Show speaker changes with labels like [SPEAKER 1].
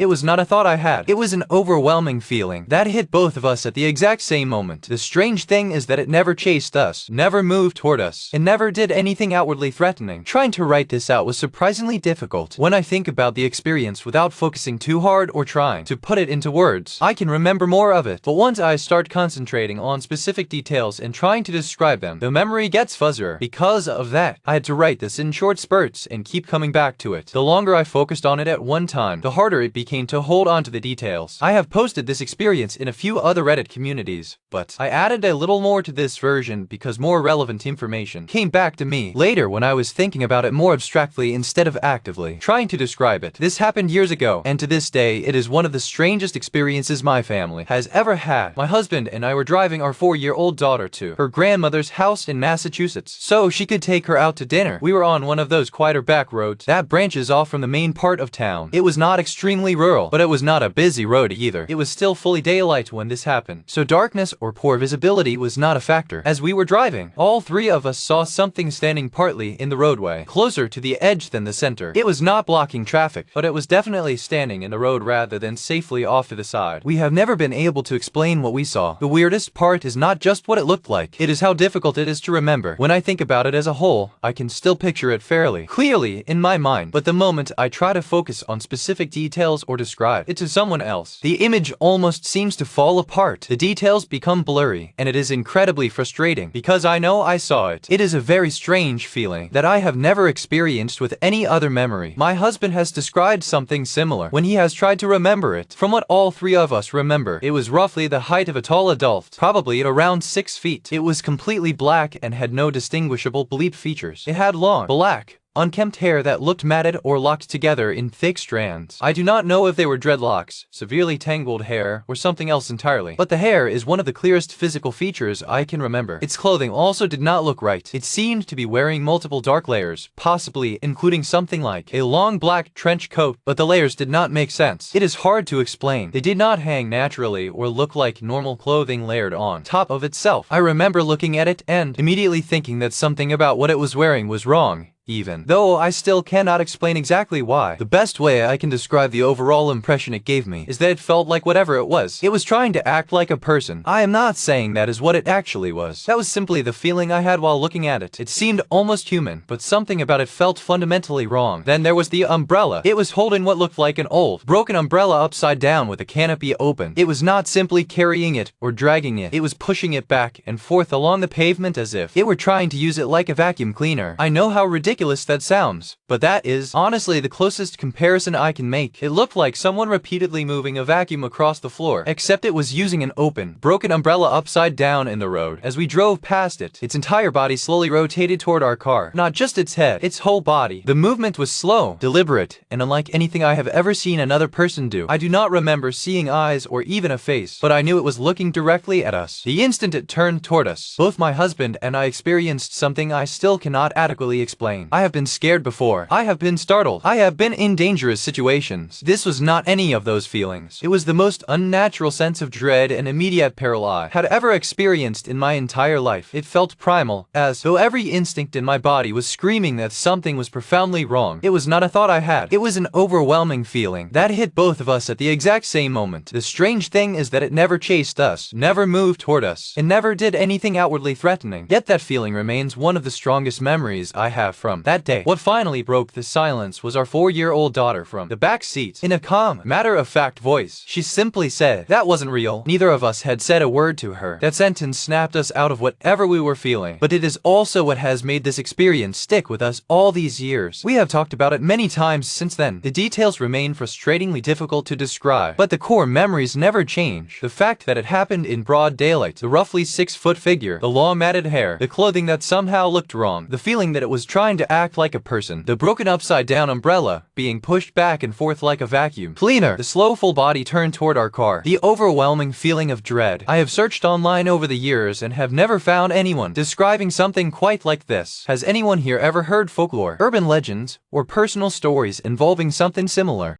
[SPEAKER 1] It was not a thought I had. It was an overwhelming feeling that hit both of us at the exact same moment. The strange thing is that it never chased us, never moved toward us, and never did anything outwardly threatening. Trying to write this out was surprisingly difficult. When I think about the experience without focusing too hard or trying to put it into words, I can remember more of it. But once I start concentrating on specific details and trying to describe them, the memory gets fuzzier. Because of that, I had to write this in short spurts and keep coming back to it. The longer I focused on it at one time, the harder it became to hold on to the details. I have posted this experience in a few other Reddit communities, but I added a little more to this version because more relevant information came back to me later when I was thinking about it more abstractly instead of actively trying to describe it. This happened years ago, and to this day, it is one of the strangest experiences my family has ever had. My husband and I were driving our 4-year-old daughter to her grandmother's house in Massachusetts so she could take her out to dinner. We were on one of those quieter back roads that branches off from the main part of town. It was not extremely rural, but it was not a busy road either. It was still fully daylight when this happened, so darkness or poor visibility was not a factor. As we were driving, all three of us saw something standing partly in the roadway, closer to the edge than the center. It was not blocking traffic, but it was definitely standing in the road rather than safely off to the side. We have never been able to explain what we saw. The weirdest part is not just what it looked like, it is how difficult it is to remember. When I think about it as a whole, I can still picture it fairly clearly in my mind, but the moment I try to focus on specific details or describe it to someone else, the image almost seems to fall apart. The details become blurry, and it is incredibly frustrating because I know I saw it. It is a very strange feeling that I have never experienced with any other memory. My husband has described something similar when he has tried to remember it. From what all three of us remember, it was roughly the height of a tall adult, probably at around 6 feet. It was completely black and had no distinguishable bleep features. It had long, black, unkempt hair that looked matted or locked together in thick strands. I do not know if they were dreadlocks, severely tangled hair, or something else entirely, but the hair is one of the clearest physical features I can remember. Its clothing also did not look right. It seemed to be wearing multiple dark layers, possibly including something like a long black trench coat, but the layers did not make sense. It is hard to explain. They did not hang naturally or look like normal clothing layered on top of itself. I remember looking at it and immediately thinking that something about what it was wearing was wrong, even though I still cannot explain exactly why. The best way I can describe the overall impression it gave me is that it felt like whatever it was trying to act like a person. I am not saying that is what it actually was. That was simply the feeling I had while looking at it. It seemed almost human, but something about it felt fundamentally wrong. Then there was the umbrella. It was holding what looked like an old, broken umbrella upside down with the canopy open. It was not simply carrying it or dragging it. It was pushing it back and forth along the pavement as if it were trying to use it like a vacuum cleaner. I know how ridiculous that sounds, but that is honestly the closest comparison I can make. It looked like someone repeatedly moving a vacuum across the floor, except it was using an open, broken umbrella upside down in the road. As we drove past it, its entire body slowly rotated toward our car. Not just its head, its whole body. The movement was slow, deliberate, and unlike anything I have ever seen another person do. I do not remember seeing eyes or even a face, but I knew it was looking directly at us. The instant it turned toward us, both my husband and I experienced something I still cannot adequately explain. I have been scared before. I have been startled. I have been in dangerous situations. This was not any of those feelings. It was the most unnatural sense of dread and immediate peril I had ever experienced in my entire life. It felt primal, as though every instinct in my body was screaming that something was profoundly wrong. It was not a thought I had. It was an overwhelming feeling that hit both of us at the exact same moment. The strange thing is that it never chased us, never moved toward us, and never did anything outwardly threatening. Yet that feeling remains one of the strongest memories I have from that day. What finally broke the silence was our 4-year-old daughter from the back seat. In a calm, matter-of-fact voice, she simply said, "That wasn't real." Neither of us had said a word to her. That sentence snapped us out of whatever we were feeling, but it is also what has made this experience stick with us all these years. We have talked about it many times since then. The details remain frustratingly difficult to describe, but the core memories never change. The fact that it happened in broad daylight, the roughly 6-foot figure, the long matted hair, the clothing that somehow looked wrong, the feeling that it was trying to act like a person, the broken upside down umbrella being pushed back and forth like a vacuum cleaner, the slow full body turned toward our car, the overwhelming feeling of dread. I have searched online over the years and have never found anyone describing something quite like this. Has anyone here ever heard folklore, urban legends, or personal stories involving something similar?